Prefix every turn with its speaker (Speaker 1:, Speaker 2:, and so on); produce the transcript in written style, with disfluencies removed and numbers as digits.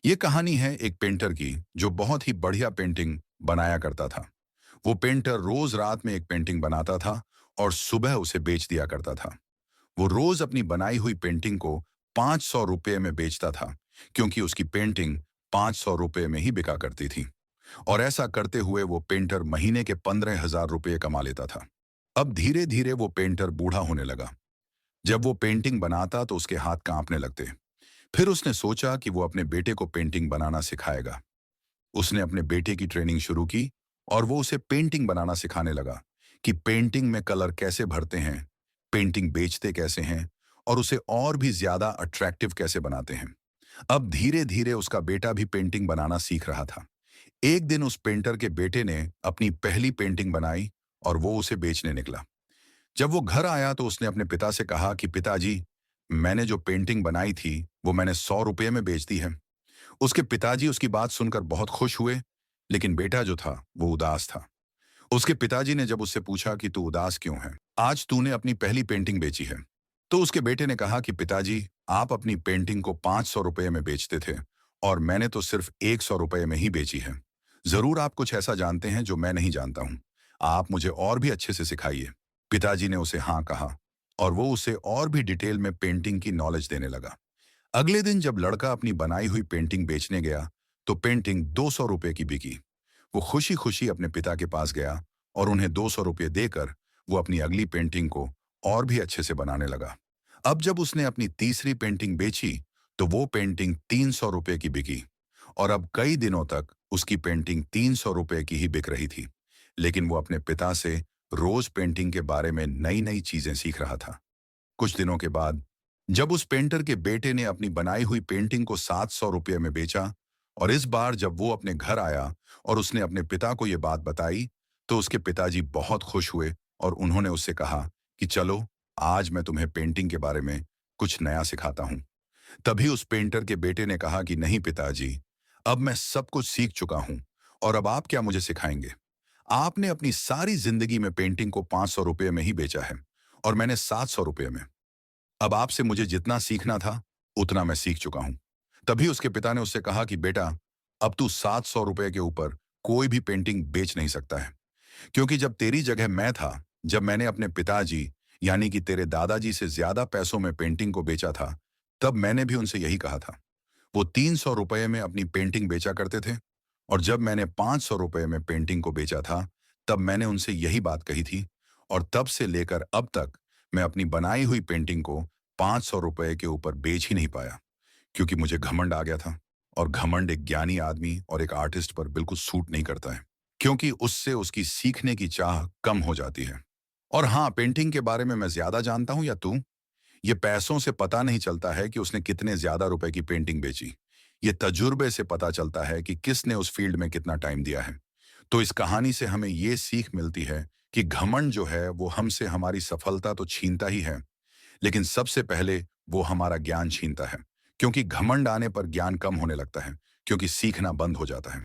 Speaker 1: ये कहानी है एक पेंटर की जो बहुत ही बढ़िया पेंटिंग बनाया करता था। वो पेंटर रोज रात में एक पेंटिंग बनाता था और सुबह उसे बेच दिया करता था। वो रोज अपनी बनाई हुई पेंटिंग को 500 रुपये में बेचता था, क्योंकि उसकी पेंटिंग 500 रुपये में ही बिका करती थी। और ऐसा करते हुए वो पेंटर महीने के 15,000 रुपये कमा लेता था। अब धीरे धीरे वो पेंटर बूढ़ा होने लगा। जब वो पेंटिंग बनाता तो उसके हाथ कांपने लगते। फिर उसने सोचा कि वो अपने बेटे को पेंटिंग बनाना सिखाएगा। उसने अपने बेटे की ट्रेनिंग शुरू की और वो उसे पेंटिंग बनाना सिखाने लगा कि पेंटिंग में कलर कैसे भरते हैं, पेंटिंग बेचते कैसे हैं और उसे और भी ज्यादा अट्रैक्टिव कैसे बनाते हैं। अब धीरे धीरे उसका बेटा भी पेंटिंग बनाना सीख रहा था। एक दिन उस पेंटर के बेटे ने अपनी पहली पेंटिंग बनाई और वो उसे बेचने निकला। जब वो घर आया तो उसने अपने पिता से कहा कि पिताजी, मैंने जो पेंटिंग बनाई थी वो मैंने 100 रुपये में बेच दी है। उसके पिताजी उसकी बात सुनकर बहुत खुश हुए, लेकिन बेटा जो था वो उदास था। उसके पिताजी ने जब उससे पूछा कि तू उदास क्यों है, आज तूने अपनी पहली पेंटिंग बेची है। तो उसके बेटे ने कहा कि पिताजी, आप अपनी पेंटिंग को 500 रुपये में बेचते थे और मैंने तो सिर्फ 100 रुपये में ही बेची है। जरूर आप कुछ ऐसा जानते हैं जो मैं नहीं जानता हूं। आप मुझे और भी अच्छे से सिखाइए। पिताजी ने उसे हाँ कहा और वो उसे और भी डिटेल में पेंटिंग की नॉलेज देने लगा। अगले दिन जब लड़का अपनी बनाई हुई पेंटिंग बेचने गया तो पेंटिंग 200 रुपये की बिकी। वो खुशी खुशी अपने पिता के पास गया और उन्हें 200 रुपये देकर वो अपनी अगली पेंटिंग को और भी अच्छे से बनाने लगा। अब जब उसने अपनी तीसरी पेंटिंग बेची तो वो पेंटिंग 300 रुपये की बिकी और अब कई दिनों तक उसकी पेंटिंग 300 रुपये की ही बिक रही थी। लेकिन वो अपने पिता से रोज पेंटिंग के बारे में नई नई चीजें सीख रहा था। कुछ दिनों के बाद जब उस पेंटर के बेटे ने अपनी बनाई हुई पेंटिंग को 700 रुपये में बेचा और इस बार जब वो अपने घर आया और उसने अपने पिता को ये बात बताई, तो उसके पिताजी बहुत खुश हुए और उन्होंने उससे कहा कि चलो, आज मैं तुम्हें पेंटिंग के बारे में कुछ नया सिखाता हूँ। तभी उस पेंटर के बेटे ने कहा कि नहीं पिताजी, अब मैं सब कुछ सीख चुका हूँ और अब आप क्या मुझे सिखाएंगे। आपने अपनी सारी जिंदगी में पेंटिंग को 500 रुपये में ही बेचा है और मैंने 700 रुपये में। अब आपसे मुझे जितना सीखना था उतना मैं सीख चुका हूं। तभी उसके पिता ने उससे कहा कि बेटा, अब तू 700 रुपये के ऊपर कोई भी पेंटिंग बेच नहीं सकता है, क्योंकि जब तेरी जगह मैं था, जब मैंने अपने पिताजी यानी कि तेरे दादाजी से ज्यादा पैसों में पेंटिंग को बेचा था, तब मैंने भी उनसे यही कहा था। वो 300 रुपये में अपनी पेंटिंग बेचा करते थे और जब मैंने 500 रुपये में पेंटिंग को बेचा था, तब मैंने उनसे यही बात कही थी। और तब से लेकर अब तक मैं अपनी बनाई हुई पेंटिंग को 500 रुपये के ऊपर बेच ही नहीं पाया, क्योंकि मुझे घमंड आ गया था। और घमंड एक ज्ञानी आदमी और एक आर्टिस्ट पर बिल्कुल सूट नहीं करता है, क्योंकि उससे उसकी सीखने की चाह कम हो जाती है। और हाँ, पेंटिंग के बारे में मैं ज्यादा जानता हूं या तू, ये पैसों से पता नहीं चलता है कि उसने कितने ज्यादा रुपए की पेंटिंग बेची। ये तजुर्बे से पता चलता है कि किसने उस फील्ड में कितना टाइम दिया है। तो इस कहानी से हमें ये सीख मिलती है कि घमंड जो है वो हमसे हमारी सफलता तो छीनता ही है, लेकिन सबसे पहले वो हमारा ज्ञान छीनता है। क्योंकि घमंड आने पर ज्ञान कम होने लगता है, क्योंकि सीखना बंद हो जाता है।